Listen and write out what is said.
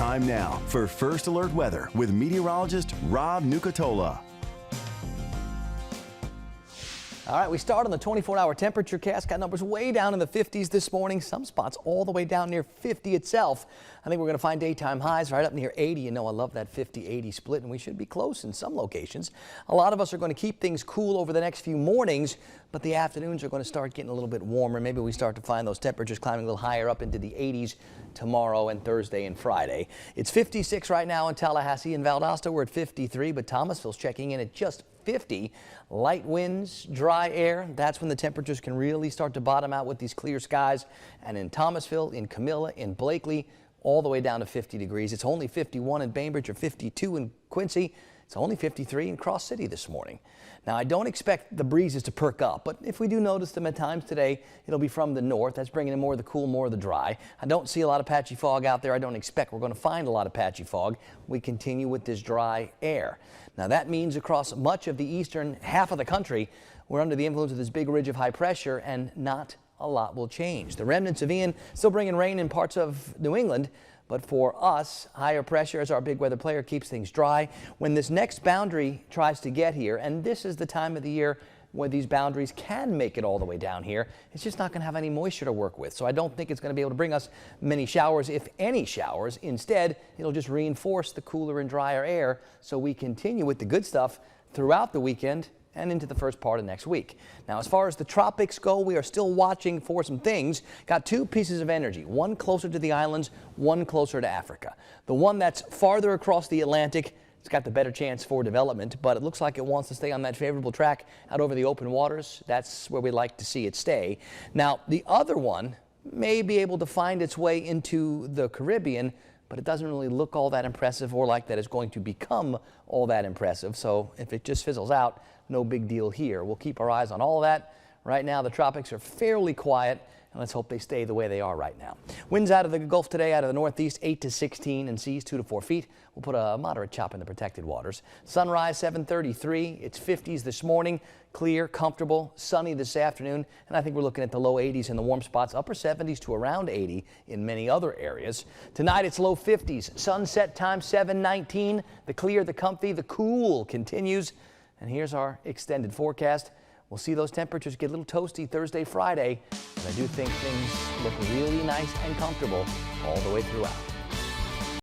Time now for First Alert Weather with meteorologist Rob Nucatola. All right, we start on the 24-hour temperature cast. Got numbers way down in the 50s this morning. Some spots all the way down near 50 itself. I think we're going to find daytime highs right up near 80. You know, I love that 50-80 split, and we should be close in some locations. A lot of us are going to keep things cool over the next few mornings, but the afternoons are going to start getting a little bit warmer. Maybe we start to find those temperatures climbing a little higher up into the 80s tomorrow and Thursday and Friday. It's 56 right now in Tallahassee and Valdosta. We're at 53, but Thomasville's checking in at just 50. Light winds, dry air. That's when the temperatures can really start to bottom out with these clear skies. And in Thomasville, in Camilla, in Blakely, all the way down to 50 degrees. It's only 51 in Bainbridge or 52 in Quincy. It's only 53 in Cross City this morning. Now, I don't expect the breezes to perk up, but if we do notice them at times today, it'll be from the north. That's bringing in more of the cool, more of the dry. I don't see a lot of patchy fog out there. I don't expect we're going to find a lot of patchy fog. We continue with this dry air. Now, that means across much of the eastern half of the country, we're under the influence of this big ridge of high pressure, and not a lot will change. The remnants of Ian still bringing rain in parts of New England. But for us, higher pressure as our big weather player keeps things dry. When this next boundary tries to get here, and this is the time of the year where these boundaries can make it all the way down here, it's just not going to have any moisture to work with. So I don't think it's going to be able to bring us many showers, if any showers. Instead, it'll just reinforce the cooler and drier air so we continue with the good stuff throughout the weekend and into the first part of next week. Now, as far as the tropics go, we are still watching for some things. Got two pieces of energy, one closer to the islands, one closer to Africa. The one that's farther across the Atlantic, it's got the better chance for development, but it looks like it wants to stay on that favorable track out over the open waters. That's where we like to see it stay. Now, the other one may be able to find its way into the Caribbean, but it doesn't really look all that impressive or like that it's going to become all that impressive. So if it just fizzles out, no big deal here. We'll keep our eyes on all of that. Right now, the tropics are fairly quiet, and let's hope they stay the way they are right now. Winds out of the Gulf today, out of the northeast, 8 to 16, and seas 2 to 4 feet. We'll put a moderate chop in the protected waters. Sunrise 7:33. It's 50s this morning. Clear, comfortable, sunny this afternoon, and I think we're looking at the low 80s in the warm spots, upper 70s to around 80 in many other areas. Tonight it's low 50s. Sunset time 7:19. The clear, the comfy, the cool continues. And here's our extended forecast. We'll see those temperatures get a little toasty Thursday, Friday, but I do think things look really nice and comfortable all the way throughout.